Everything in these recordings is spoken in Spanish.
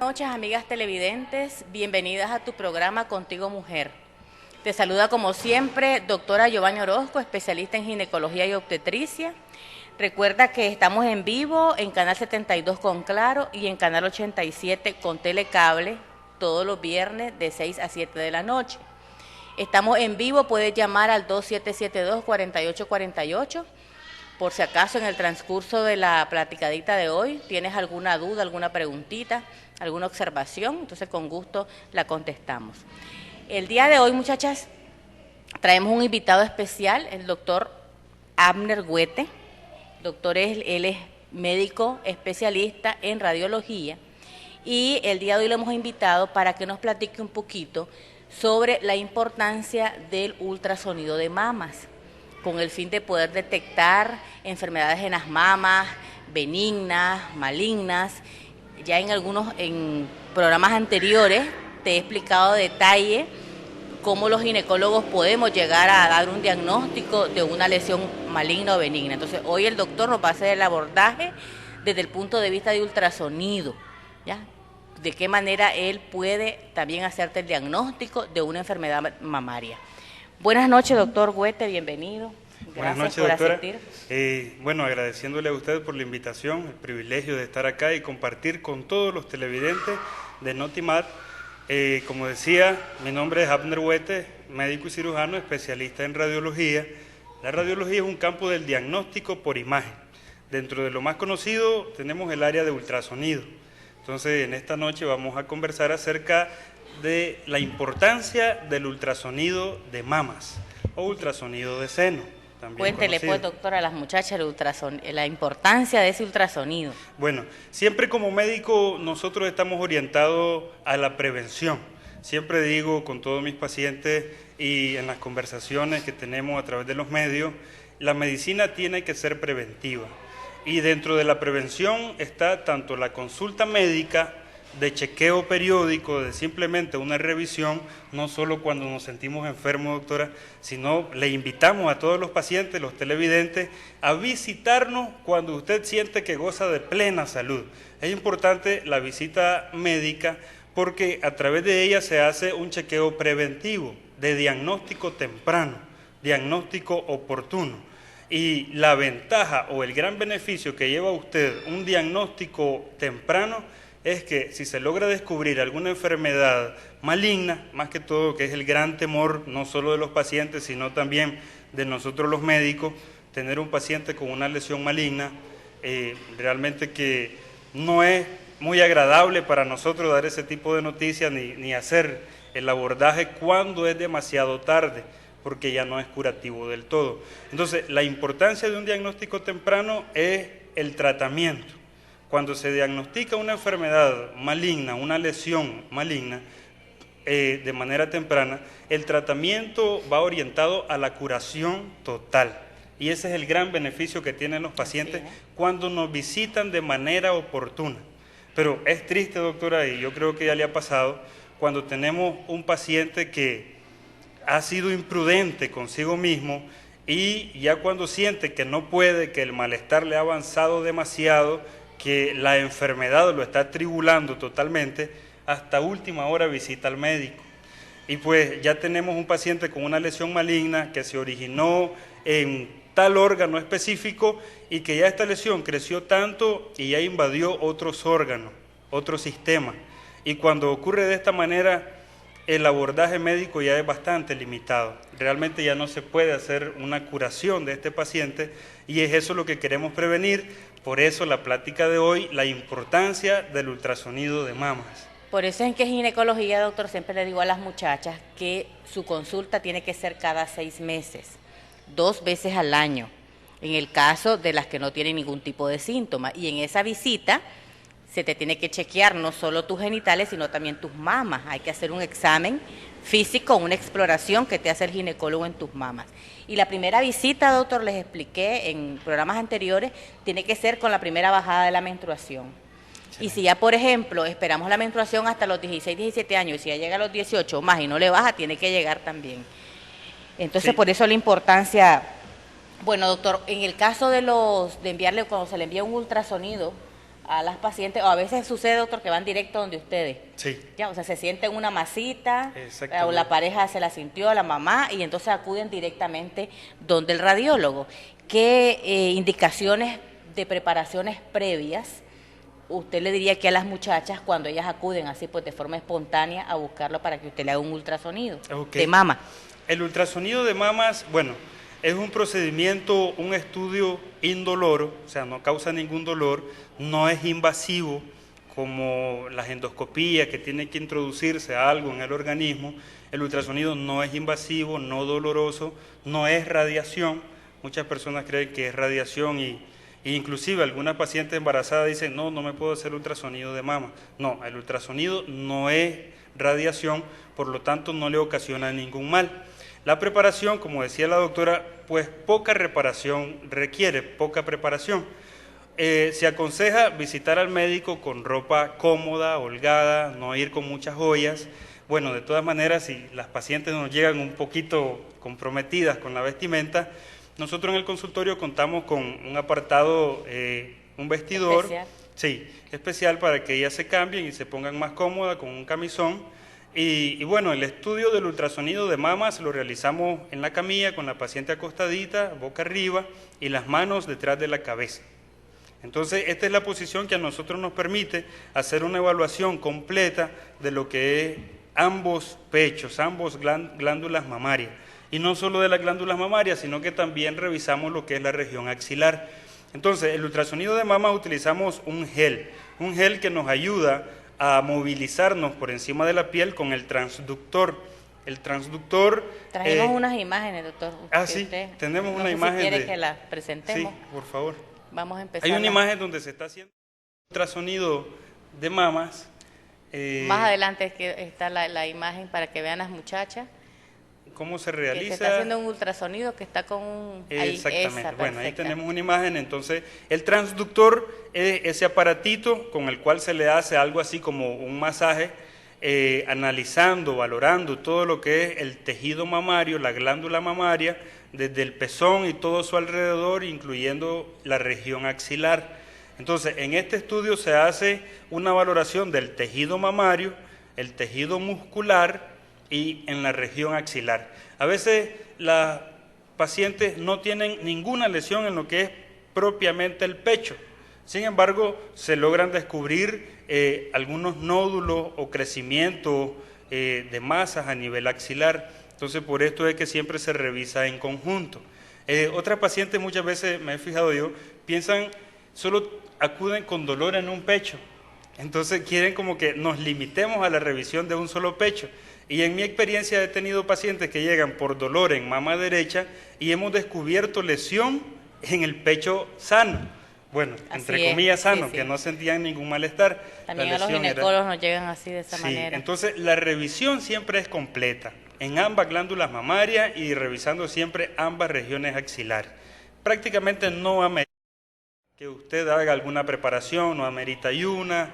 noches, amigas televidentes, bienvenidas a tu programa Contigo Mujer. Te saluda como siempre doctora Giovanni Orozco, especialista en ginecología y obstetricia. Recuerda que estamos en vivo en Canal 72 con Claro y en Canal 87 con Telecable todos los viernes de 6 a 7 de la noche. Estamos en vivo, puedes llamar al 2772-4848. Por si acaso en el transcurso de la platicadita de hoy tienes alguna duda, alguna preguntita, alguna observación, entonces con gusto la contestamos. El día de hoy, muchachas, traemos un invitado especial, el doctor Abner Huete. Doctor, él es médico especialista en radiología y el día de hoy lo hemos invitado para que nos platique un poquito sobre la importancia del ultrasonido de mamas, con el fin de poder detectar enfermedades en las mamas, benignas, malignas. Ya en programas anteriores te he explicado a detalle cómo los ginecólogos podemos llegar a dar un diagnóstico de una lesión maligna o benigna. Entonces, hoy el doctor nos va a hacer el abordaje desde el punto de vista de ultrasonido, ¿ya? De qué manera él puede también hacerte el diagnóstico de una enfermedad mamaria. Buenas noches, doctor Huete, bienvenido. Buenas noches, doctora. Bueno, agradeciéndole a usted por la invitación, el privilegio de estar acá y compartir con todos los televidentes de Notimar. Como decía, mi nombre es Abner Huete, médico y cirujano, especialista en radiología. La radiología es un campo del diagnóstico por imagen. Dentro de lo más conocido tenemos el área de ultrasonido. Entonces, en esta noche vamos a conversar acerca de la importancia del ultrasonido de mamas o ultrasonido de seno. Cuéntele pues, doctora, a las muchachas la importancia de ese ultrasonido. Bueno, siempre como médico nosotros estamos orientados a la prevención. Siempre digo con todos mis pacientes y en las conversaciones que tenemos a través de los medios, la medicina tiene que ser preventiva. Y dentro de la prevención está tanto la consulta médica, de chequeo periódico, de simplemente una revisión, no solo cuando nos sentimos enfermos, doctora, sino le invitamos a todos los pacientes, los televidentes, a visitarnos cuando usted siente que goza de plena salud. Es importante la visita médica porque a través de ella se hace un chequeo preventivo, de diagnóstico temprano, diagnóstico oportuno. Y la ventaja o el gran beneficio que lleva usted un diagnóstico temprano es que si se logra descubrir alguna enfermedad maligna, más que todo, que es el gran temor no solo de los pacientes, sino también de nosotros los médicos, tener un paciente con una lesión maligna, realmente que no es muy agradable para nosotros dar ese tipo de noticias ni hacer el abordaje cuando es demasiado tarde, porque ya no es curativo del todo. Entonces, la importancia de un diagnóstico temprano es el tratamiento. Cuando se diagnostica una enfermedad maligna, una lesión maligna, de manera temprana, el tratamiento va orientado a la curación total. Y ese es el gran beneficio que tienen los pacientes cuando nos visitan de manera oportuna. Pero es triste, doctora, y yo creo que ya le ha pasado, cuando tenemos un paciente que ha sido imprudente consigo mismo y ya cuando siente que no puede, que el malestar le ha avanzado demasiado, que la enfermedad lo está tribulando totalmente, hasta última hora visita al médico. Y pues ya tenemos un paciente con una lesión maligna que se originó en tal órgano específico y que ya esta lesión creció tanto y ya invadió otros órganos, otros sistemas. Y cuando ocurre de esta manera, el abordaje médico ya es bastante limitado. Realmente ya no se puede hacer una curación de este paciente y es eso lo que queremos prevenir. Por eso la plática de hoy, la importancia del ultrasonido de mamas. Por eso es que en ginecología, doctor, siempre le digo a las muchachas que su consulta tiene que ser cada 6 meses, 2 veces al año, en el caso de las que no tienen ningún tipo de síntoma. Y en esa visita se te tiene que chequear no solo tus genitales, sino también tus mamas. Hay que hacer un examen físico, una exploración que te hace el ginecólogo en tus mamas. Y la primera visita, doctor, les expliqué en programas anteriores, tiene que ser con la primera bajada de la menstruación. Sí. Y si ya, por ejemplo, esperamos la menstruación hasta los 16, 17 años, y si ya llega a los 18 más y no le baja, tiene que llegar también. Entonces, por eso la importancia. Bueno, doctor, en el caso de enviarle, cuando se le envía un ultrasonido a las pacientes, o a veces sucede, doctor, que van directo donde ustedes. Sí. Ya, o sea, se sienten una masita, o la pareja se la sintió, la mamá, y entonces acuden directamente donde el radiólogo. ¿Qué indicaciones de preparaciones previas usted le diría que a las muchachas cuando ellas acuden así pues de forma espontánea a buscarlo para que usted le haga un ultrasonido de mama? El ultrasonido de mamas, bueno, es un procedimiento, un estudio indoloro, o sea, no causa ningún dolor, no es invasivo como la endoscopía que tiene que introducirse algo en el organismo. El ultrasonido no es invasivo, no doloroso, no es radiación. Muchas personas creen que es radiación y inclusive algunas pacientes embarazadas dicen, no me puedo hacer ultrasonido de mama. No, el ultrasonido no es radiación, por lo tanto no le ocasiona ningún mal. La preparación, como decía la doctora, pues poca reparación requiere, poca preparación. Se aconseja visitar al médico con ropa cómoda, holgada, no ir con muchas joyas. Bueno, de todas maneras, si las pacientes nos llegan un poquito comprometidas con la vestimenta, nosotros en el consultorio contamos con un apartado, un vestidor, especial. Sí, especial para que ellas se cambien y se pongan más cómodas con un camisón. Y bueno, el estudio del ultrasonido de mamas lo realizamos en la camilla con la paciente acostadita, boca arriba y las manos detrás de la cabeza. Entonces, esta es la posición que a nosotros nos permite hacer una evaluación completa de lo que es ambos pechos, ambos glándulas mamarias. Y no solo de las glándulas mamarias, sino que también revisamos lo que es la región axilar. Entonces, el ultrasonido de mama utilizamos un gel que nos ayuda a movilizarnos por encima de la piel con el transductor. El transductor... Trajimos unas imágenes, doctor. Sí, tenemos una imagen. Si quiere que las presentemos. Sí, por favor. Vamos a empezar. Hay una imagen donde se está haciendo ultrasonido de mamas. Más adelante está la imagen para que vean las muchachas. ¿Cómo se realiza? Que se está haciendo un ultrasonido que está con un... Exactamente. Bueno, ahí tenemos una imagen. Entonces, el transductor es ese aparatito con el cual se le hace algo así como un masaje, analizando, valorando todo lo que es el tejido mamario, la glándula mamaria, desde el pezón y todo su alrededor, incluyendo la región axilar. Entonces, en este estudio se hace una valoración del tejido mamario, el tejido muscular y en la región axilar. A veces las pacientes no tienen ninguna lesión en lo que es propiamente el pecho. Sin embargo, se logran descubrir algunos nódulos o crecimientos de masas a nivel axilar. Entonces, por esto es que siempre se revisa en conjunto. Otras pacientes, muchas veces me he fijado yo, piensan, solo acuden con dolor en un pecho. Entonces quieren como que nos limitemos a la revisión de un solo pecho. Y en mi experiencia he tenido pacientes que llegan por dolor en mama derecha y hemos descubierto lesión en el pecho sano. Bueno, entre comillas sano, que no sentían ningún malestar. También a los ginecólogos nos llegan así de esa manera. Entonces la revisión siempre es completa, en ambas glándulas mamarias y revisando siempre ambas regiones axilares. Prácticamente no amerita que usted haga alguna preparación, no amerita ayuna,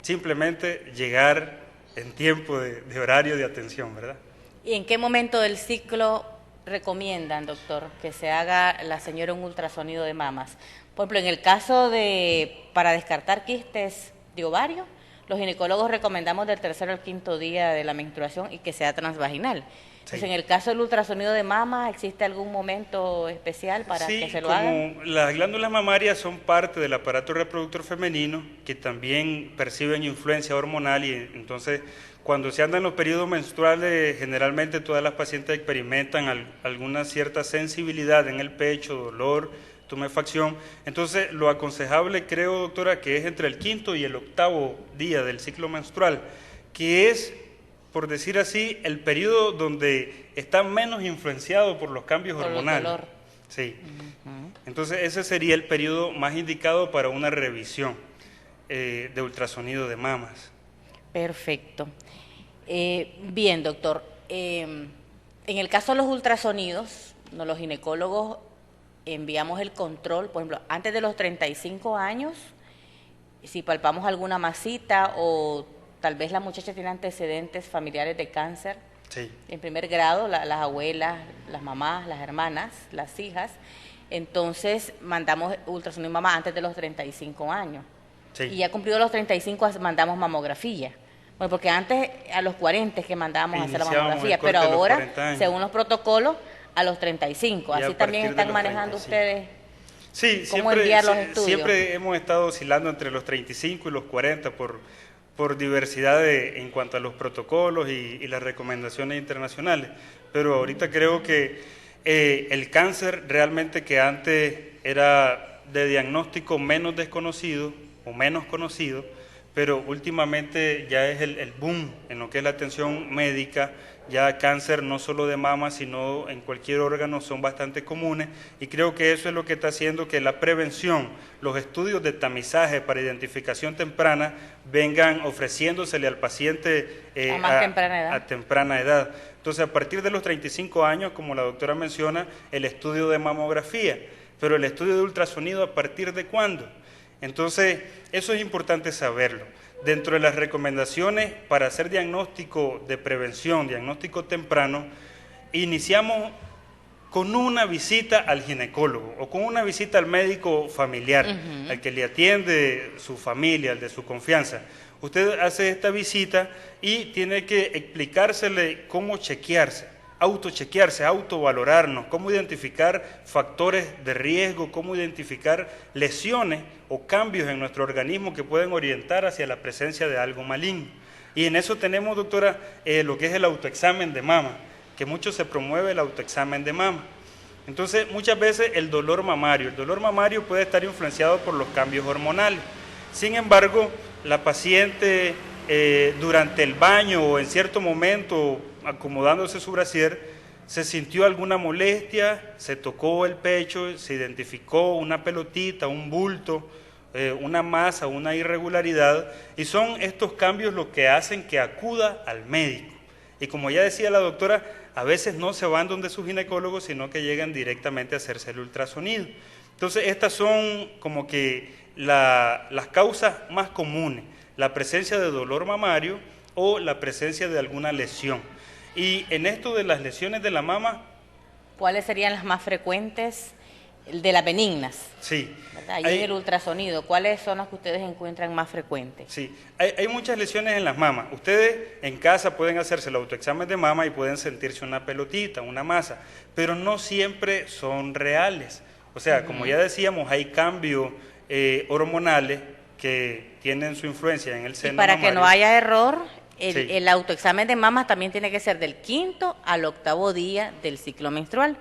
simplemente llegar en tiempo de horario de atención, ¿verdad? ¿Y en qué momento del ciclo recomiendan, doctor, que se haga la señora un ultrasonido de mamas? Por ejemplo, en el caso para descartar quistes de ovario, los ginecólogos recomendamos del 3.er al 5.º día de la menstruación y que sea transvaginal. Entonces, en el caso del ultrasonido de mama, ¿existe algún momento especial para que se lo hagan? Como las glándulas mamarias son parte del aparato reproductor femenino, que también perciben influencia hormonal y entonces cuando se andan los periodos menstruales, generalmente todas las pacientes experimentan alguna cierta sensibilidad en el pecho, dolor, tumefacción. Entonces, lo aconsejable, creo, doctora, que es entre el 5.º y el 8.º día del ciclo menstrual, que es, por decir así, el periodo donde está menos influenciado por los cambios hormonales. El dolor. Sí. Entonces, ese sería el periodo más indicado para una revisión de ultrasonido de mamas. Perfecto. Bien, doctor. En el caso de los ultrasonidos, los ginecólogos enviamos el control, por ejemplo, antes de los 35 años, si palpamos alguna masita o tal vez la muchacha tiene antecedentes familiares de cáncer, sí, en primer grado, las abuelas, las mamás, las hermanas, las hijas, entonces mandamos ultrasonido de mama antes de los 35 años. Sí. Y ya cumplido los 35 mandamos mamografía. Bueno, porque antes a los 40 es que mandábamos a hacer la mamografía, pero ahora, según los protocolos, a los 35. Así también están manejando ustedes. Sí, cómo enviar los estudios. Siempre hemos estado oscilando entre los 35 y los 40 por diversidad en cuanto a los protocolos y las recomendaciones internacionales. Pero ahorita creo que el cáncer realmente, que antes era de diagnóstico menos desconocido o menos conocido, pero últimamente ya es el boom en lo que es la atención médica. Ya cáncer no solo de mama, sino en cualquier órgano son bastante comunes, y creo que eso es lo que está haciendo que la prevención, los estudios de tamizaje para identificación temprana vengan ofreciéndosele al paciente a temprana edad. Entonces, a partir de los 35 años, como la doctora menciona, el estudio de mamografía, pero el estudio de ultrasonido, ¿a partir de cuándo? Entonces, eso es importante saberlo. Dentro de las recomendaciones para hacer diagnóstico de prevención, diagnóstico temprano, iniciamos con una visita al ginecólogo o con una visita al médico familiar, al que le atiende su familia, al de su confianza. Usted hace esta visita y tiene que explicársele cómo chequearse, autochequearse, autovalorarnos, cómo identificar factores de riesgo, cómo identificar lesiones o cambios en nuestro organismo que pueden orientar hacia la presencia de algo maligno. Y en eso tenemos, doctora, lo que es el autoexamen de mama, que mucho se promueve el autoexamen de mama. Entonces, muchas veces el dolor mamario puede estar influenciado por los cambios hormonales. Sin embargo, la paciente durante el baño o en cierto momento, acomodándose su brasier, se sintió alguna molestia, se tocó el pecho, se identificó una pelotita, un bulto, una masa, una irregularidad, y son estos cambios los que hacen que acuda al médico. Y como ya decía la doctora, a veces no se van donde su ginecólogo, sino que llegan directamente a hacerse el ultrasonido. Entonces, estas son como que las causas más comunes: la presencia de dolor mamario o la presencia de alguna lesión. Y en esto de las lesiones de la mama, ¿cuáles serían las más frecuentes? De las benignas. Sí. ¿Verdad? Y en el ultrasonido, ¿cuáles son las que ustedes encuentran más frecuentes? Sí, hay muchas lesiones en las mamas. Ustedes en casa pueden hacerse el autoexamen de mama y pueden sentirse una pelotita, una masa, pero no siempre son reales. O sea, como ya decíamos, hay cambios hormonales que tienen su influencia en el seno mamario. Y para que no haya error, el autoexamen de mama también tiene que ser del 5º al 8º día del ciclo menstrual.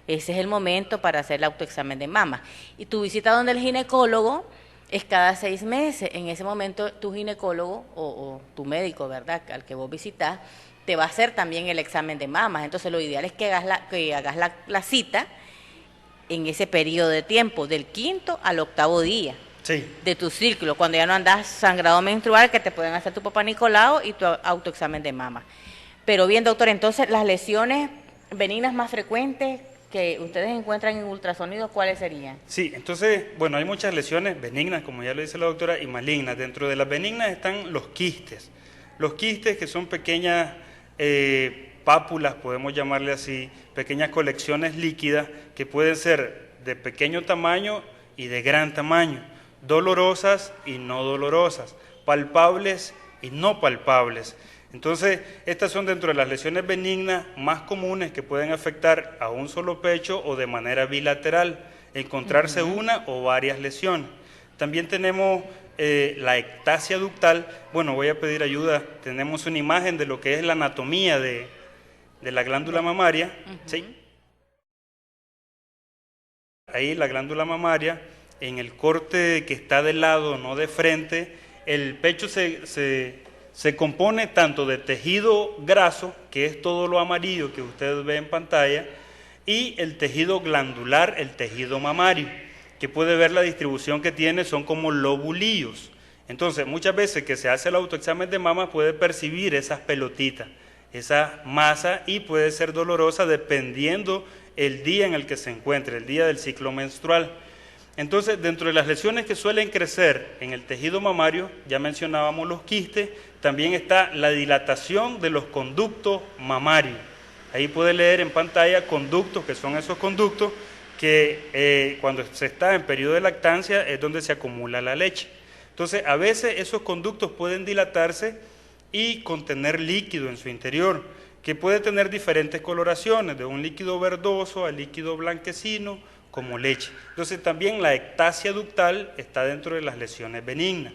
Ese es el momento para hacer el autoexamen de mama. Y tu visita donde el ginecólogo es cada 6 meses. En ese momento tu ginecólogo o tu médico, ¿verdad?, al que vos visitás, te va a hacer también el examen de mama. Entonces lo ideal es que hagas la cita en ese periodo de tiempo, del 5º al 8º día de tu ciclo, cuando ya no andas sangrado menstrual, que te pueden hacer tu papá Nicolau y tu autoexamen de mama. Pero bien, doctor, entonces las lesiones benignas más frecuentes que ustedes encuentran en ultrasonido, ¿cuáles serían? Sí, entonces, bueno, hay muchas lesiones benignas, como ya lo dice la doctora, y malignas. Dentro de las benignas están los quistes. Los quistes, que son pequeñas pápulas, podemos llamarle así, pequeñas colecciones líquidas que pueden ser de pequeño tamaño y de gran tamaño, dolorosas y no dolorosas, palpables y no palpables. Entonces, estas son dentro de las lesiones benignas más comunes que pueden afectar a un solo pecho o de manera bilateral, encontrarse una o varias lesiones. También tenemos la ectasia ductal. Bueno, voy a pedir ayuda. Tenemos una imagen de lo que es la anatomía de la glándula mamaria. ¿Sí? Ahí la glándula mamaria, en el corte que está de lado, no de frente, el pecho se compone tanto de tejido graso, que es todo lo amarillo que usted ve en pantalla, y el tejido glandular, el tejido mamario, que puede ver la distribución que tiene, son como lobulillos. Entonces, muchas veces que se hace el autoexamen de mama puede percibir esas pelotitas, esa masa, y puede ser dolorosa dependiendo el día en el que se encuentre, el día del ciclo menstrual. Entonces, dentro de las lesiones que suelen crecer en el tejido mamario, ya mencionábamos los quistes, también está la dilatación de los conductos mamarios. Ahí puede leer en pantalla conductos, que son esos conductos que cuando se está en periodo de lactancia es donde se acumula la leche. Entonces, a veces esos conductos pueden dilatarse y contener líquido en su interior, que puede tener diferentes coloraciones, de un líquido verdoso a líquido blanquecino, como leche. Entonces, también la ectasia ductal está dentro de las lesiones benignas.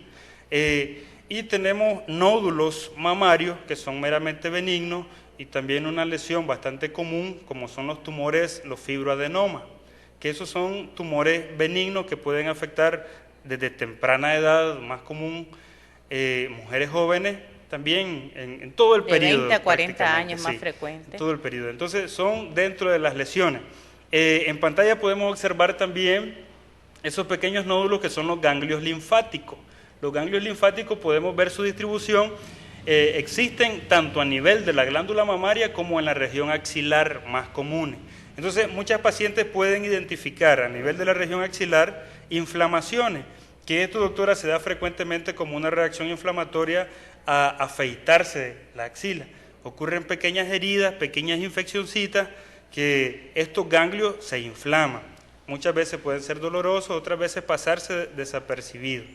Y tenemos nódulos mamarios, que son meramente benignos, y también una lesión bastante común, como son los tumores, los fibroadenomas, que esos son tumores benignos que pueden afectar desde temprana edad, más común, mujeres jóvenes, también en todo el periodo. De 20 a 40 años más frecuente. Todo el periodo. Entonces, son dentro de las lesiones. En pantalla podemos observar también esos pequeños nódulos que son los ganglios linfáticos. Los ganglios linfáticos podemos ver su distribución. Existen tanto a nivel de la glándula mamaria como en la región axilar, más comunes. Entonces, muchas pacientes pueden identificar a nivel de la región axilar inflamaciones, que esto, doctora, se da frecuentemente como una reacción inflamatoria a afeitarse la axila. Ocurren pequeñas heridas, pequeñas infeccioncitas, que estos ganglios se inflaman. Muchas veces pueden ser dolorosos, otras veces pasarse desapercibidos.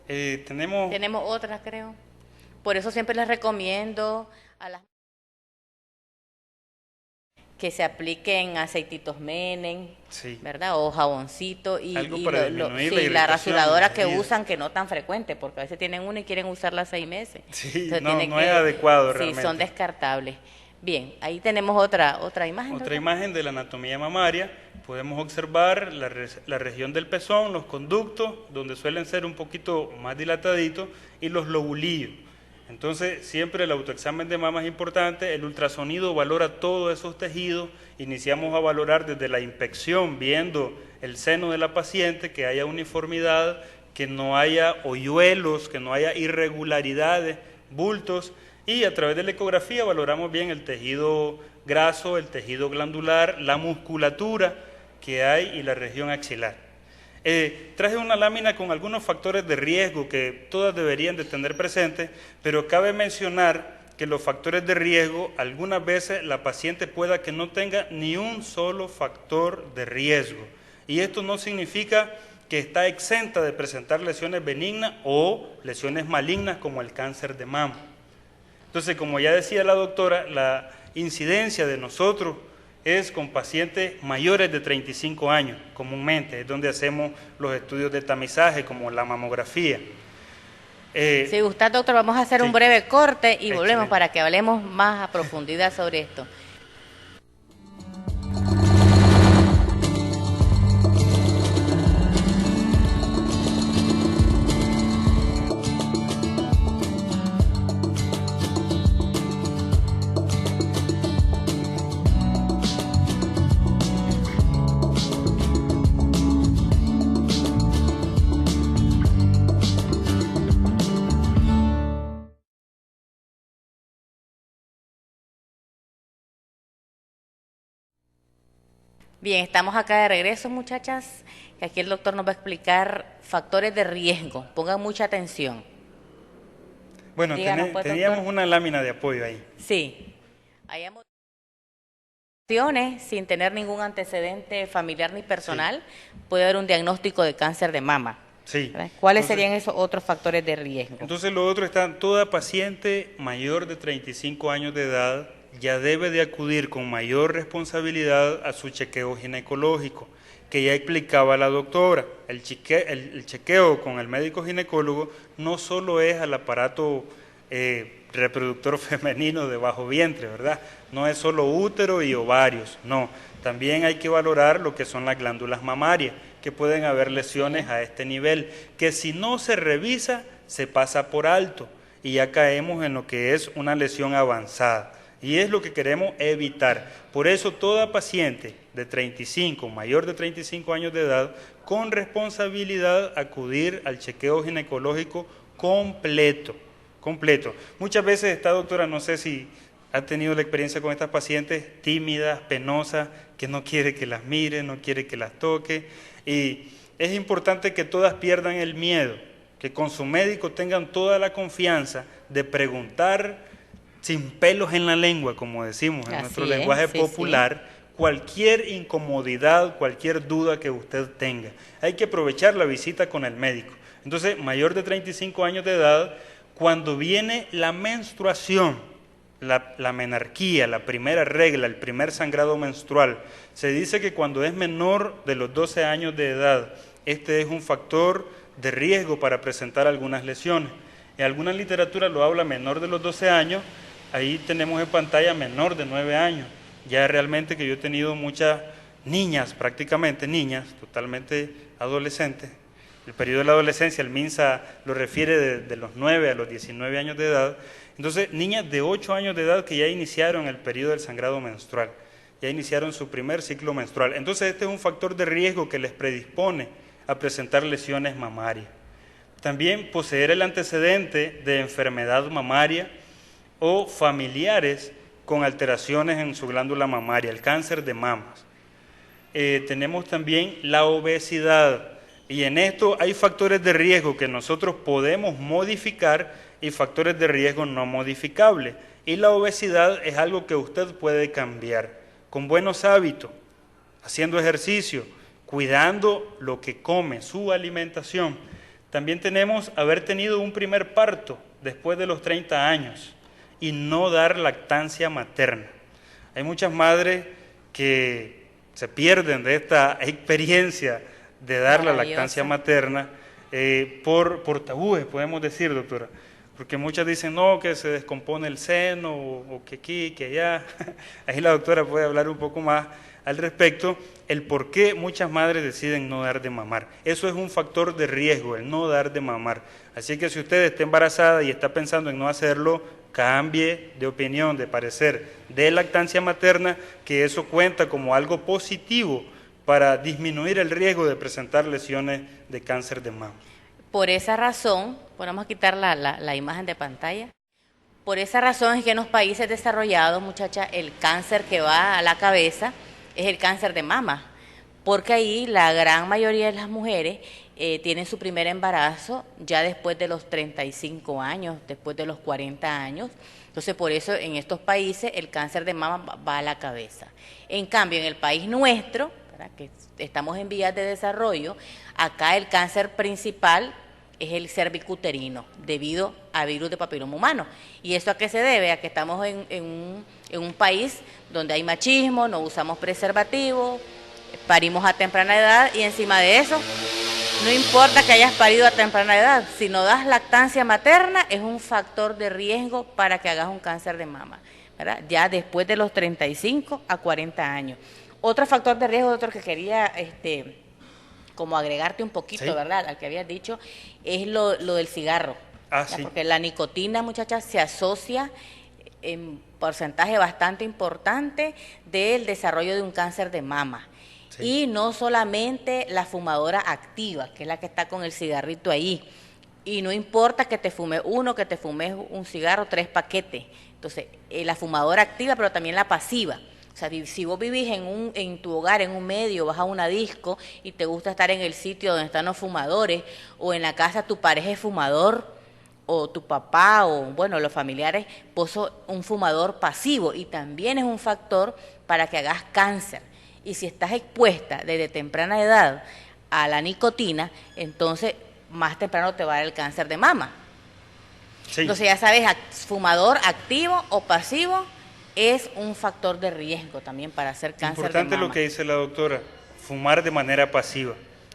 Tenemos otras, creo. Por eso siempre les recomiendo a las que se apliquen aceititos Menem, sí, ¿verdad? O jaboncito y la rasuradora que usan, que no tan frecuente, porque a veces tienen una y quieren usarla 6 meses. Sí, no es adecuado realmente. Sí, son descartables. Bien, ahí tenemos otra imagen. Otra imagen de la anatomía mamaria. Podemos observar la región del pezón, los conductos, donde suelen ser un poquito más dilataditos, y los lobulillos. Entonces, siempre el autoexamen de mama es importante. El ultrasonido valora todos esos tejidos. Iniciamos a valorar desde la inspección, viendo el seno de la paciente, que haya uniformidad, que no haya hoyuelos, que no haya irregularidades, bultos. Y a través de la ecografía valoramos bien el tejido graso, el tejido glandular, la musculatura que hay y la región axilar. Traje una lámina con algunos factores de riesgo que todas deberían de tener presentes, pero cabe mencionar que los factores de riesgo, algunas veces la paciente pueda que no tenga ni un solo factor de riesgo. Y esto no significa que está exenta de presentar lesiones benignas o lesiones malignas como el cáncer de mama. Entonces, como ya decía la doctora, la incidencia de nosotros es con pacientes mayores de 35 años, comúnmente, es donde hacemos los estudios de tamizaje, como la mamografía. Si gusta, doctor, vamos a hacer un breve corte y volvemos para que hablemos más a profundidad sobre esto. Bien, estamos acá de regreso, muchachas, que aquí el doctor nos va a explicar factores de riesgo. Pongan mucha atención. Bueno, teníamos una lámina de apoyo ahí. Sí. Hay modificaciones sin tener ningún antecedente familiar ni personal. Sí. Puede haber un diagnóstico de cáncer de mama. Sí. ¿Cuáles serían esos otros factores de riesgo? Entonces, lo otro está, toda paciente mayor de 35 años de edad ya debe de acudir con mayor responsabilidad a su chequeo ginecológico, que ya explicaba la doctora. El chequeo con el médico ginecólogo no solo es al aparato reproductor femenino de bajo vientre, ¿verdad? No es solo útero y ovarios, no. También hay que valorar lo que son las glándulas mamarias, que pueden haber lesiones a este nivel, que si no se revisa, se pasa por alto y ya caemos en lo que es una lesión avanzada. Y es lo que queremos evitar. Por eso toda paciente de 35, mayor de 35 años de edad, con responsabilidad acudir al chequeo ginecológico completo. Muchas veces esta doctora, no sé si ha tenido la experiencia con estas pacientes tímidas, penosas, que no quiere que las mire, no quiere que las toque. Y es importante que todas pierdan el miedo, que con su médico tengan toda la confianza de preguntar sin pelos en la lengua, como decimos en nuestro lenguaje popular, cualquier incomodidad, cualquier duda que usted tenga. Hay que aprovechar la visita con el médico. Entonces, mayor de 35 años de edad, cuando viene la menstruación, la menarquía, la primera regla, el primer sangrado menstrual, se dice que cuando es menor de los 12 años de edad, este es un factor de riesgo para presentar algunas lesiones. En alguna literatura lo habla menor de los 12 años, ahí tenemos en pantalla menor de 9 años. Ya realmente que yo he tenido muchas niñas, prácticamente niñas, totalmente adolescentes. El periodo de la adolescencia, el MINSA lo refiere de los 9 a los 19 años de edad. Entonces, niñas de 8 años de edad que ya iniciaron el periodo del sangrado menstrual, ya iniciaron su primer ciclo menstrual. Entonces, este es un factor de riesgo que les predispone a presentar lesiones mamarias. También poseer el antecedente de enfermedad mamaria o familiares con alteraciones en su glándula mamaria, el cáncer de mamas. Tenemos también la obesidad, y en esto hay factores de riesgo que nosotros podemos modificar y factores de riesgo no modificables. Y la obesidad es algo que usted puede cambiar con buenos hábitos, haciendo ejercicio, cuidando lo que come, su alimentación. También tenemos haber tenido un primer parto después de los 30 años y no dar lactancia materna. Hay muchas madres que se pierden de esta experiencia de dar la lactancia materna por tabúes, podemos decir, doctora. Porque muchas dicen, no, que se descompone el seno, o que aquí, que allá. Ahí la doctora puede hablar un poco más al respecto, el por qué muchas madres deciden no dar de mamar. Eso es un factor de riesgo, el no dar de mamar. Así que si usted está embarazada y está pensando en no hacerlo, cambie de opinión, de parecer, de lactancia materna, que eso cuenta como algo positivo para disminuir el riesgo de presentar lesiones de cáncer de mama. Por esa razón, podemos quitar la imagen de pantalla. Por esa razón es que en los países desarrollados, muchacha, el cáncer que va a la cabeza es el cáncer de mama, porque ahí la gran mayoría de las mujeres tienen su primer embarazo ya después de los 35 años, después de los 40 años. Entonces, por eso en estos países el cáncer de mama va a la cabeza. En cambio, en el país nuestro, ¿verdad?, que estamos en vías de desarrollo, acá el cáncer principal es el cervicuterino, debido a virus de papiloma humano. ¿Y eso a qué se debe? A que estamos en un país donde hay machismo, no usamos preservativo, parimos a temprana edad, y encima de eso, no importa que hayas parido a temprana edad, si no das lactancia materna, es un factor de riesgo para que hagas un cáncer de mama, ¿verdad?, ya después de los 35 a 40 años. Otro factor de riesgo, doctor, que quería como agregarte un poquito, ¿sí?, ¿verdad?, al que habías dicho, es lo del cigarro. Sí. Porque la nicotina, muchachas, se asocia en porcentaje bastante importante del desarrollo de un cáncer de mama. Sí. Y no solamente la fumadora activa, que es la que está con el cigarrito ahí. Y no importa que te fumes uno, que te fumes un cigarro, 3 paquetes. Entonces, la fumadora activa, pero también la pasiva. O sea, si vos vivís en tu hogar, en un medio, vas a una disco y te gusta estar en el sitio donde están los fumadores, o en la casa tu pareja es fumador, o tu papá, o bueno, los familiares, vos sos un fumador pasivo, y también es un factor para que hagas cáncer. Y si estás expuesta desde temprana edad a la nicotina, entonces más temprano te va a dar el cáncer de mama. Sí. Entonces ya sabes, fumador activo o pasivo es un factor de riesgo también para hacer cáncer de mama. Importante lo que dice la doctora, fumar de manera pasiva.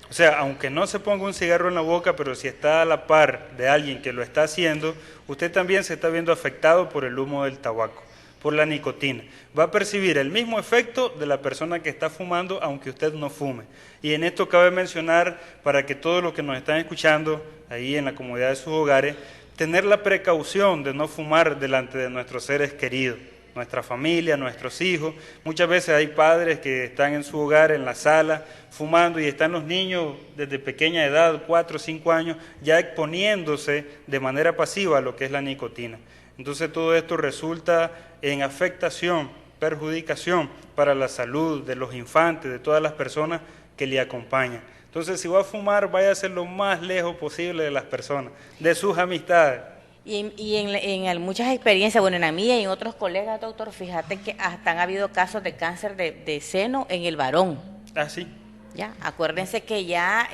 O sea, aunque no se ponga un cigarro en la boca, pero si está a la par de alguien que lo está haciendo, usted también se está viendo afectado por el humo del tabaco, por la nicotina. Va a percibir el mismo efecto de la persona que está fumando, aunque usted no fume. Y en esto cabe mencionar, para que todos los que nos están escuchando ahí en la comodidad de sus hogares, tener la precaución de no fumar delante de nuestros seres queridos, nuestra familia, nuestros hijos. Muchas veces hay padres que están en su hogar, en la sala, fumando, y están los niños desde pequeña edad, 4 o 5 años, ya exponiéndose de manera pasiva a lo que es la nicotina. Entonces todo esto resulta en afectación, perjudicación para la salud de los infantes, de todas las personas que le acompañan. Entonces, si va a fumar, vaya a ser lo más lejos posible de las personas, de sus amistades. Muchas experiencias, bueno, en la mía y en otros colegas, doctor, fíjate que hasta han habido casos de cáncer de seno en el varón. Ah, sí. Ya, acuérdense que ya,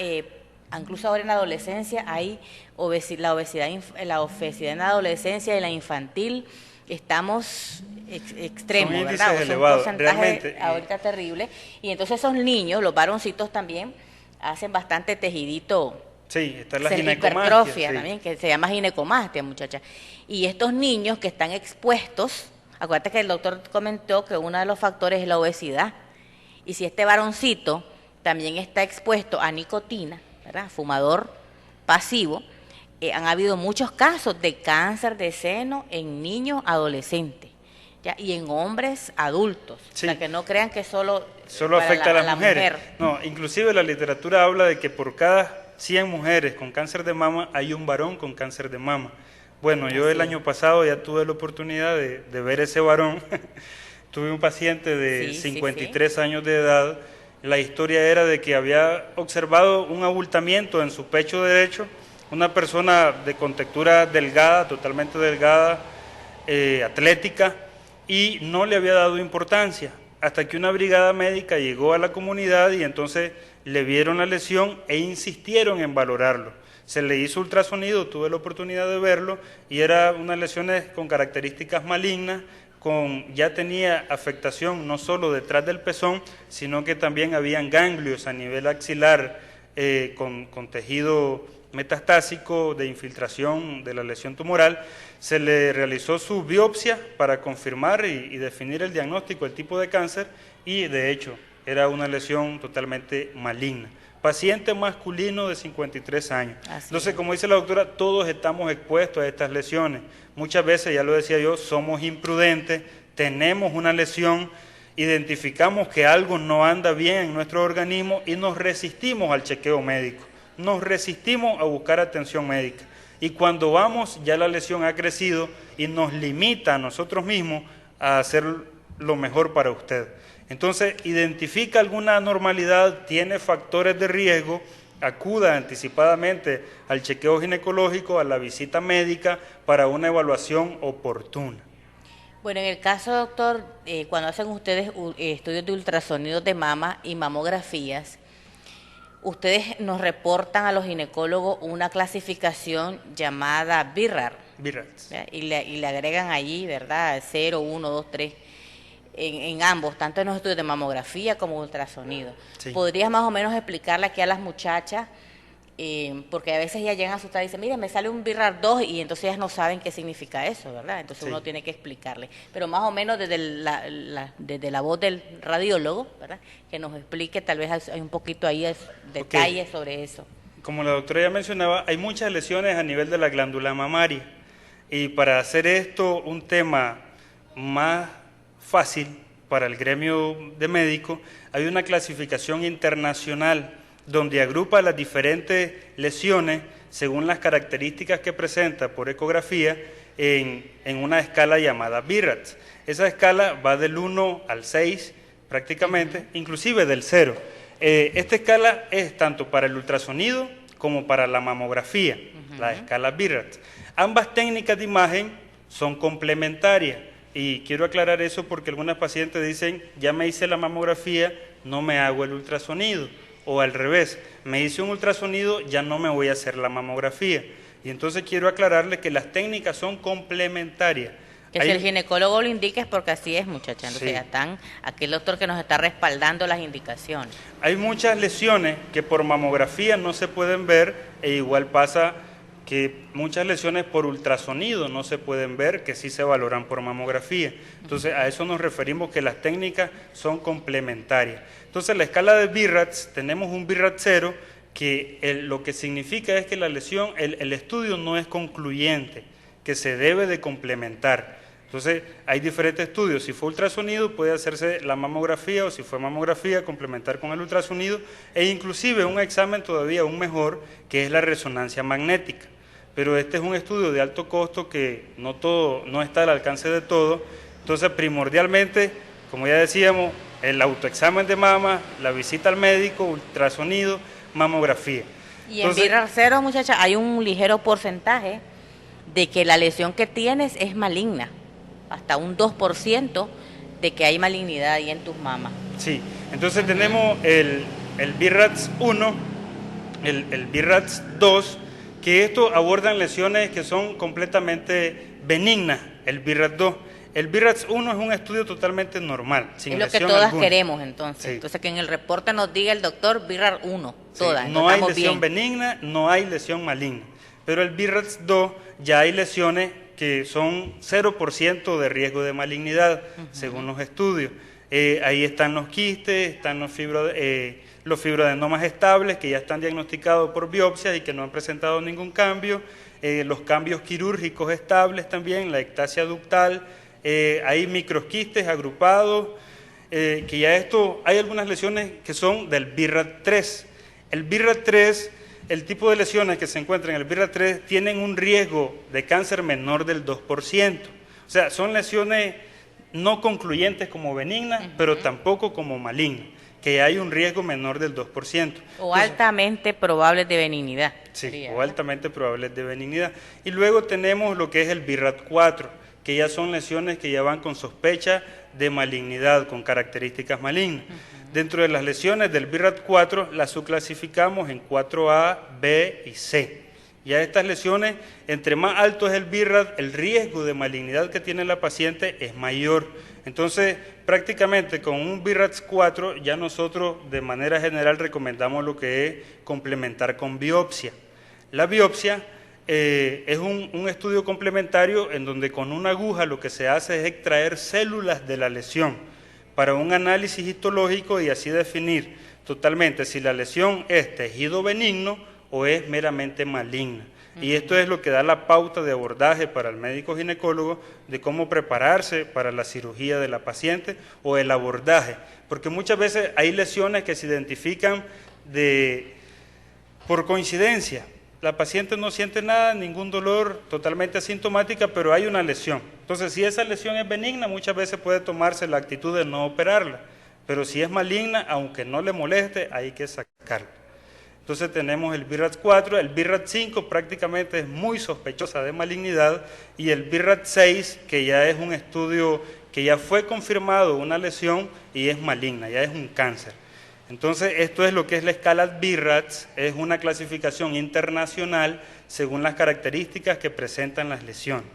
incluso ahora en la adolescencia, hay la obesidad en la adolescencia y la infantil, estamos extremos, son ¿verdad? índices elevados, realmente. Ahorita terrible. Y entonces esos niños, los varoncitos también, hacen bastante tejidito. Sí, está la hipertrofia sí. También, que se llama ginecomastia, muchacha. Y estos niños que están expuestos, acuérdate que el doctor comentó que uno de los factores es la obesidad. Y si este varoncito también está expuesto a nicotina, ¿verdad? Fumador pasivo, han habido muchos casos de cáncer de seno en niños adolescentes, ¿ya? Y en hombres adultos. Sí. O sea, que no crean que solo afecta a las mujeres. No, inclusive la literatura habla de que por cada 100 mujeres con cáncer de mama hay un varón con cáncer de mama. Bueno, yo el año pasado ya tuve la oportunidad de ver ese varón. Tuve un paciente de 53 años de edad. La historia era de que había observado un abultamiento en su pecho derecho, una persona de contextura delgada, totalmente delgada, atlética, y no le había dado importancia, hasta que una brigada médica llegó a la comunidad y entonces le vieron la lesión e insistieron en valorarlo. Se le hizo ultrasonido, tuve la oportunidad de verlo, y era unas lesiones con características malignas, ya tenía afectación no solo detrás del pezón, sino que también habían ganglios a nivel axilar con tejido metastásico de infiltración de la lesión tumoral. Se le realizó su biopsia para confirmar y definir el diagnóstico, el tipo de cáncer, y de hecho era una lesión totalmente maligna. Paciente masculino de 53 años. Entonces, como dice la doctora, todos estamos expuestos a estas lesiones. Muchas veces, ya lo decía yo, somos imprudentes, tenemos una lesión, identificamos que algo no anda bien en nuestro organismo y nos resistimos al chequeo médico, nos resistimos a buscar atención médica. Y cuando vamos, ya la lesión ha crecido y nos limita a nosotros mismos a hacer lo mejor para usted. Entonces, identifica alguna anormalidad, tiene factores de riesgo, acuda anticipadamente al chequeo ginecológico, a la visita médica para una evaluación oportuna. Bueno, en el caso, doctor, cuando hacen ustedes estudios de ultrasonidos de mama y mamografías, ustedes nos reportan a los ginecólogos una clasificación llamada BIRAR. Y le agregan allí, ¿verdad? 0, 1, 2, 3. En ambos, tanto en los estudios de mamografía como ultrasonido. Sí. ¿Podrías más o menos explicarle aquí a las muchachas? Porque a veces ya llegan asustadas y dicen, mire, me sale un BIRAR 2 y entonces ellas no saben qué significa eso, ¿verdad? Entonces uno tiene que explicarle. Pero más o menos desde la voz del radiólogo, ¿verdad? Que nos explique, tal vez hay un poquito ahí detalles sobre eso. Como la doctora ya mencionaba, hay muchas lesiones a nivel de la glándula mamaria. Y para hacer esto un tema más fácil para el gremio de médicos, hay una clasificación internacional donde agrupa las diferentes lesiones según las características que presenta por ecografía en una escala llamada BIRATS. Esa escala va del 1 al 6 prácticamente, inclusive del 0. Esta escala es tanto para el ultrasonido como para la mamografía, la escala BIRATS. Ambas técnicas de imagen son complementarias. Y quiero aclarar eso porque algunas pacientes dicen, ya me hice la mamografía, no me hago el ultrasonido. O al revés, me hice un ultrasonido, ya no me voy a hacer la mamografía. Y entonces quiero aclararle que las técnicas son complementarias. Que si el ginecólogo lo indica es porque así es, muchacha. Entonces ya están, aquí el doctor que nos está respaldando las indicaciones. Hay muchas lesiones que por mamografía no se pueden ver, e igual pasa que muchas lesiones por ultrasonido no se pueden ver, que sí se valoran por mamografía. Entonces, a eso nos referimos, que las técnicas son complementarias. Entonces, la escala de BIRATS, tenemos un BIRATS 0, que lo que significa es que la lesión, el estudio no es concluyente, que se debe de complementar. Entonces, hay diferentes estudios. Si fue ultrasonido, puede hacerse la mamografía, o si fue mamografía, complementar con el ultrasonido, e inclusive un examen todavía aún mejor, que es la resonancia magnética. Pero este es un estudio de alto costo que no está al alcance de todo. Entonces, primordialmente, como ya decíamos, el autoexamen de mama, la visita al médico, ultrasonido, mamografía. Y entonces, en BIRAR 0, muchacha, hay un ligero porcentaje de que la lesión que tienes es maligna, hasta un 2% de que hay malignidad ahí en tus mamas. Sí, entonces tenemos el BRATS 1, el BRATS 2, que estos abordan lesiones que son completamente benignas, el BRATS 2. El BRATS 1 es un estudio totalmente normal, sin es lo que lesión todas alguna. queremos entonces. Sí. Entonces que en el reporte nos diga el doctor BRATS 1, todas. Sí, no hay estamos lesión bien. benigna, no hay lesión maligna. Pero el BRATS 2 ya hay lesiones que son 0% de riesgo de malignidad, según los estudios. Ahí están los quistes, están los fibroadenomas estables que ya están diagnosticados por biopsia y que no han presentado ningún cambio. Los cambios quirúrgicos estables también, la ectasia ductal. Hay microquistes agrupados, que ya hay algunas lesiones que son del BRAT 3. El BRAT 3, el tipo de lesiones que se encuentran en el BRAT 3 tienen un riesgo de cáncer menor del 2%. O sea, son lesiones no concluyentes como benignas, pero tampoco como malignas, que hay un riesgo menor del 2%. O altamente probables de benignidad. Sí, sería, o altamente probables de benignidad. Y luego tenemos lo que es el BRAT 4, que ya son lesiones que ya van con sospecha de malignidad, con características malignas. Dentro de las lesiones del BRAT 4 las subclasificamos en 4A, B y C. Ya estas lesiones, entre más alto es el BRAT, el riesgo de malignidad que tiene la paciente es mayor. Entonces, prácticamente con un BRAT 4 ya nosotros de manera general recomendamos lo que es complementar con biopsia. La biopsia es un estudio complementario en donde con una aguja lo que se hace es extraer células de la lesión para un análisis histológico y así definir totalmente si la lesión es tejido benigno o es meramente maligna. Y esto es lo que da la pauta de abordaje para el médico ginecólogo de cómo prepararse para la cirugía de la paciente o el abordaje, porque muchas veces hay lesiones que se identifican por coincidencia. La paciente no siente nada, ningún dolor, totalmente asintomática, pero hay una lesión. Entonces, si esa lesión es benigna, muchas veces puede tomarse la actitud de no operarla, pero si es maligna, aunque no le moleste, hay que sacarla. Entonces tenemos el BRAT 4, el BRAT 5 prácticamente es muy sospechosa de malignidad y el BRAT 6, que ya es un estudio que ya fue confirmado una lesión y es maligna, ya es un cáncer. Entonces, esto es lo que es la escala BRATS, es una clasificación internacional según las características que presentan las lesiones.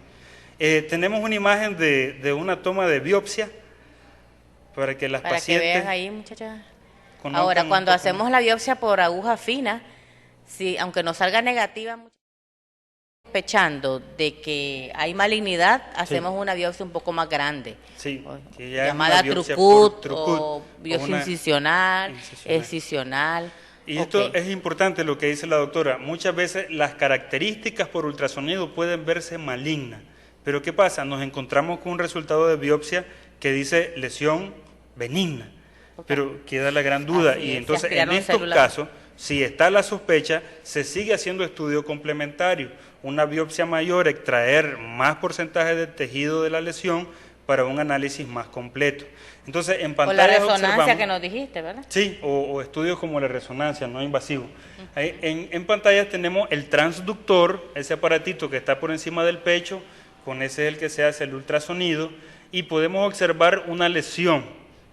Tenemos una imagen de una toma de biopsia para que las pacientes... Para que vean ahí, muchachas. Ahora, cuando hacemos la biopsia por aguja fina, si, aunque nos salga negativa, sospechando de que hay malignidad, hacemos una biopsia un poco más grande, sí, que ya llamada Trucut o biopsia incisional, excisional. Y esto es importante lo que dice la doctora. Muchas veces las características por ultrasonido pueden verse malignas, pero ¿qué pasa? Nos encontramos con un resultado de biopsia que dice lesión benigna, pero queda la gran duda. Y entonces en estos casos, si está la sospecha, se sigue haciendo estudio complementario. Una biopsia mayor, extraer más porcentaje del tejido de la lesión para un análisis más completo. Entonces, en pantalla o la resonancia que nos dijiste, ¿verdad? Sí, o estudios como la resonancia no invasivo. En pantalla tenemos el transductor, ese aparatito que está por encima del pecho, con ese es el que se hace el ultrasonido, y podemos observar una lesión,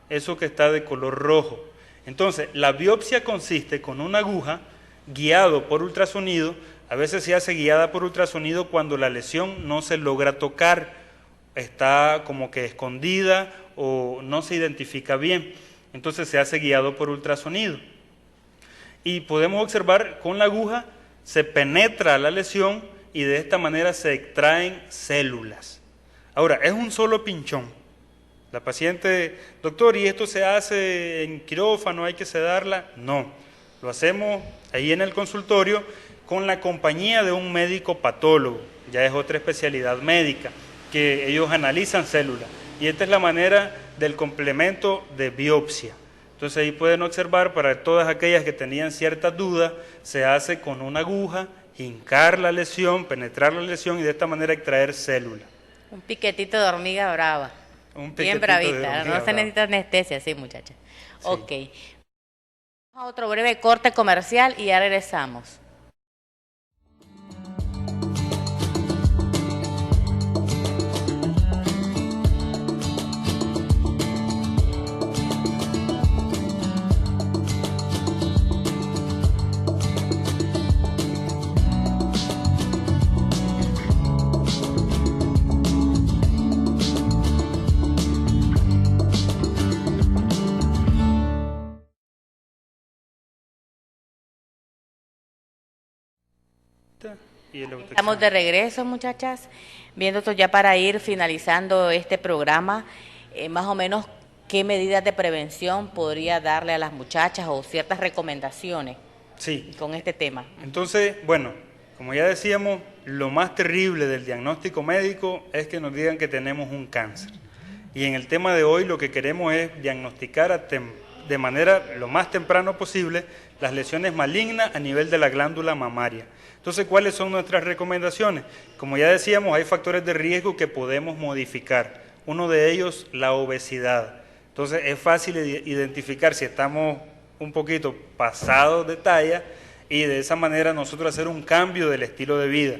eso que está de color rojo. Entonces, la biopsia consiste con una aguja guiado por ultrasonido. A veces se hace guiada por ultrasonido cuando la lesión no se logra tocar, está como que escondida o no se identifica bien. Entonces se hace guiado por ultrasonido. Y podemos observar con la aguja, se penetra la lesión y de esta manera se extraen células. Ahora, es un solo pinchón. La paciente, doctor, ¿y esto se hace en quirófano? ¿Hay que sedarla? No, lo hacemos ahí en el consultorio con la compañía de un médico patólogo, ya es otra especialidad médica, que ellos analizan células. Y esta es la manera del complemento de biopsia. Entonces ahí pueden observar, para todas aquellas que tenían ciertas dudas, se hace con una aguja, hincar la lesión, penetrar la lesión y de esta manera extraer células. Un piquetito de hormiga brava. Bien bravita, no se necesita anestesia, sí, muchachas. Sí. Ok. Vamos a otro breve corte comercial y ya regresamos. Y el autoexamen. Estamos de regreso, muchachas. Bien, doctor, ya para ir finalizando este programa, más o menos, ¿qué medidas de prevención podría darle a las muchachas o ciertas recomendaciones Sí. con este tema? Entonces, bueno, como ya decíamos, lo más terrible del diagnóstico médico es que nos digan que tenemos un cáncer. Y en el tema de hoy lo que queremos es diagnosticar de manera lo más temprano posible las lesiones malignas a nivel de la glándula mamaria. Entonces, ¿cuáles son nuestras recomendaciones? Como ya decíamos, hay factores de riesgo que podemos modificar. Uno de ellos, la obesidad. Entonces, es fácil identificar si estamos un poquito pasados de talla y de esa manera nosotros hacer un cambio del estilo de vida,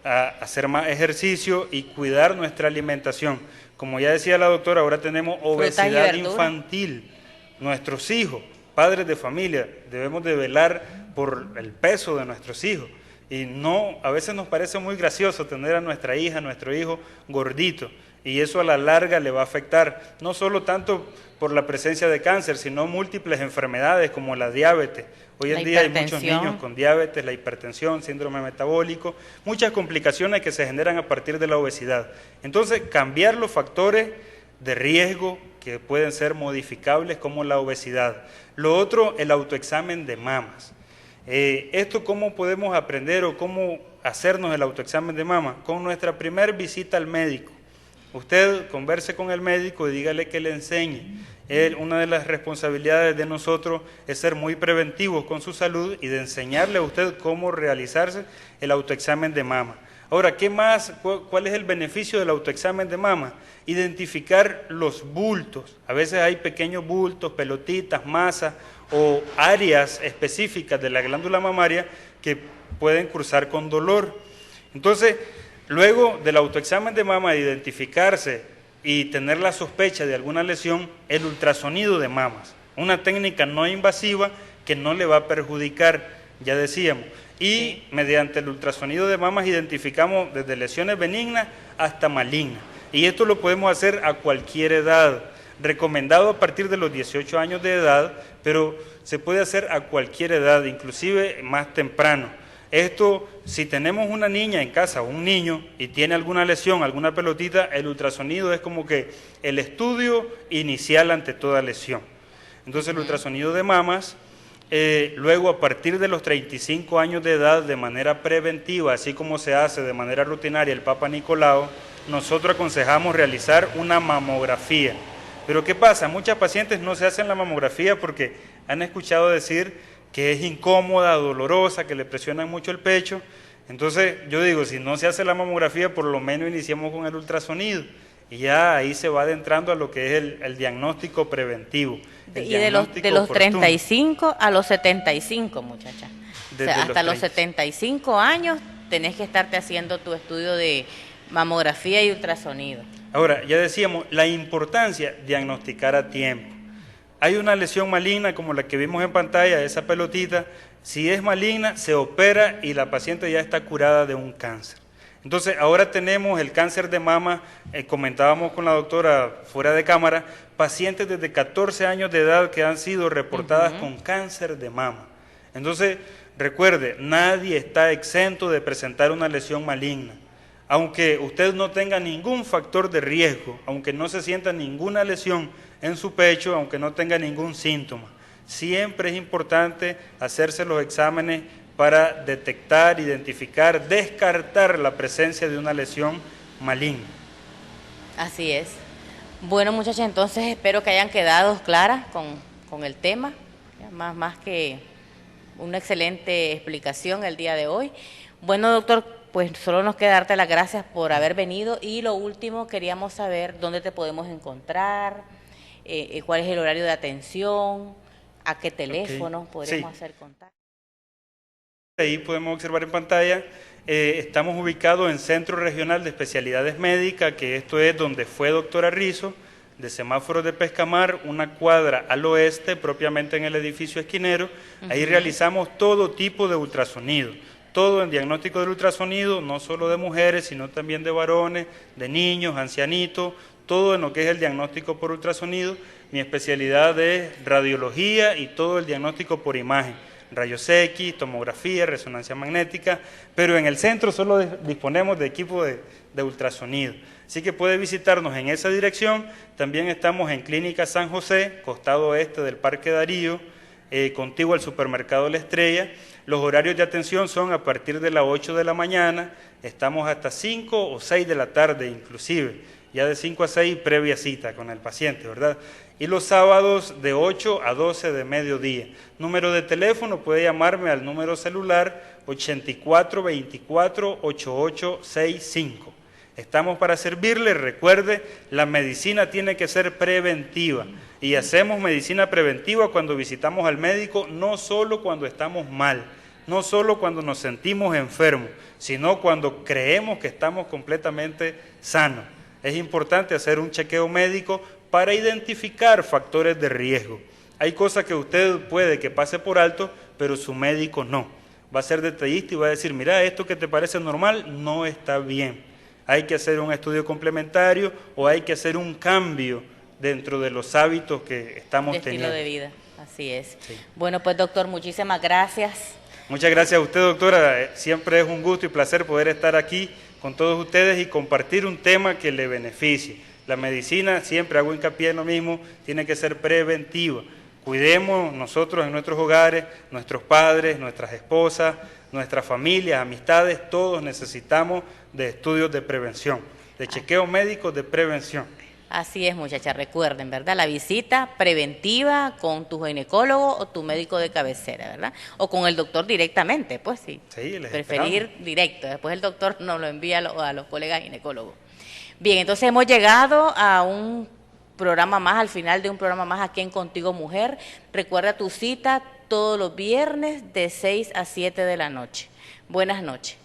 a hacer más ejercicio y cuidar nuestra alimentación. Como ya decía la doctora, ahora tenemos obesidad infantil. Nuestros hijos, padres de familia, debemos de velar por el peso de nuestros hijos. Y no, a veces nos parece muy gracioso tener a nuestra hija, a nuestro hijo gordito, y eso a la larga le va a afectar, no solo tanto por la presencia de cáncer, sino múltiples enfermedades como la diabetes. Hoy en día hay muchos niños con diabetes, la hipertensión, síndrome metabólico, muchas complicaciones que se generan a partir de la obesidad. Entonces, cambiar los factores de riesgo que pueden ser modificables como la obesidad. Lo otro, el autoexamen de mamas. Esto cómo podemos aprender o cómo hacernos el autoexamen de mama. Con nuestra primera visita al médico. Usted converse con el médico y dígale que le enseñe. Una de las responsabilidades de nosotros es ser muy preventivos con su salud y de enseñarle a usted cómo realizarse el autoexamen de mama. Ahora, ¿qué más? ¿Cuál es el beneficio del autoexamen de mama? Identificar los bultos. A veces hay pequeños bultos, pelotitas, masas o áreas específicas de la glándula mamaria que pueden cursar con dolor. Entonces, luego del autoexamen de mama, de identificarse y tener la sospecha de alguna lesión, el ultrasonido de mamas. Una técnica no invasiva que no le va a perjudicar, ya decíamos. Y mediante el ultrasonido de mamas identificamos desde lesiones benignas hasta malignas. Y esto lo podemos hacer a cualquier edad. Recomendado a partir de los 18 años de edad, pero se puede hacer a cualquier edad, inclusive más temprano. Esto, si tenemos una niña en casa o un niño y tiene alguna lesión, alguna pelotita, el ultrasonido es como que el estudio inicial ante toda lesión. Entonces el ultrasonido de mamas, luego a partir de los 35 años de edad, de manera preventiva, así como se hace de manera rutinaria el Papa Nicolau, nosotros aconsejamos realizar una mamografía. Pero ¿qué pasa? Muchas pacientes no se hacen la mamografía porque han escuchado decir que es incómoda, dolorosa, que le presionan mucho el pecho. Entonces yo digo, si no se hace la mamografía, por lo menos iniciemos con el ultrasonido. Y ya ahí se va adentrando a lo que es el diagnóstico preventivo. Y de los 35 a los 75, muchacha. O sea, hasta los 75 años tenés que estarte haciendo tu estudio de mamografía y ultrasonido. Ahora, ya decíamos, la importancia de diagnosticar a tiempo. Hay una lesión maligna como la que vimos en pantalla, esa pelotita. Si es maligna, se opera y la paciente ya está curada de un cáncer. Entonces, ahora tenemos el cáncer de mama, comentábamos con la doctora fuera de cámara, pacientes desde 14 años de edad que han sido reportadas con cáncer de mama. Entonces, recuerde, nadie está exento de presentar una lesión maligna. Aunque usted no tenga ningún factor de riesgo, aunque no se sienta ninguna lesión en su pecho, aunque no tenga ningún síntoma, siempre es importante hacerse los exámenes para detectar, identificar, descartar la presencia de una lesión maligna. Así es. Bueno, muchachas, entonces espero que hayan quedado claras con el tema, más que una excelente explicación el día de hoy. Bueno, doctor, pues solo nos queda darte las gracias por haber venido y lo último, queríamos saber dónde te podemos encontrar, cuál es el horario de atención, a qué teléfono podríamos hacer contacto. Ahí podemos observar en pantalla, estamos ubicados en Centro Regional de Especialidades Médicas, que esto es donde fue doctora Rizo, de Semáforos de Pescamar, una cuadra al oeste, propiamente en el edificio esquinero. Ahí realizamos todo tipo de ultrasonido, todo en diagnóstico del ultrasonido, no solo de mujeres, sino también de varones, de niños, ancianitos, todo en lo que es el diagnóstico por ultrasonido. Mi especialidad es radiología y todo el diagnóstico por imagen. rayos X, tomografía, resonancia magnética, pero en el centro solo disponemos de equipo de ultrasonido. Así que puede visitarnos en esa dirección. También estamos en Clínica San José, costado oeste del Parque Darío, contiguo al supermercado La Estrella. Los horarios de atención son a partir de las 8 de la mañana, estamos hasta 5 o 6 de la tarde inclusive, ya de 5 a 6 previa cita con el paciente, ¿verdad? Y los sábados de 8 a 12 de mediodía. Número de teléfono, puede llamarme al número celular 8424-8865. Estamos para servirle. Recuerde, la medicina tiene que ser preventiva y hacemos medicina preventiva cuando visitamos al médico, no solo cuando estamos mal, no solo cuando nos sentimos enfermos, sino cuando creemos que estamos completamente sanos. Es importante hacer un chequeo médico para identificar factores de riesgo. Hay cosas que usted puede que pase por alto, pero su médico no. Va a ser detallista y va a decir, mira, esto que te parece normal no está bien. Hay que hacer un estudio complementario o hay que hacer un cambio dentro de los hábitos que estamos teniendo. De estilo de vida, así es. Sí. Bueno, pues doctor, muchísimas gracias. Muchas gracias a usted, doctora. Siempre es un gusto y placer poder estar aquí con todos ustedes y compartir un tema que le beneficie. La medicina, siempre hago hincapié en lo mismo, tiene que ser preventiva. Cuidemos nosotros en nuestros hogares, nuestros padres, nuestras esposas, nuestras familias, amistades, todos necesitamos de estudios de prevención, de chequeos médicos de prevención. Así es, muchachas, recuerden, ¿verdad? La visita preventiva con tu ginecólogo o tu médico de cabecera, ¿verdad? O con el doctor directamente, pues sí. Sí, les preferir esperamos. Directo, después el doctor nos lo envía a los colegas ginecólogos. Bien, entonces hemos llegado a un programa más, al final de un programa más aquí en Contigo Mujer. Recuerda tu cita todos los viernes de 6 a 7 de la noche. Buenas noches.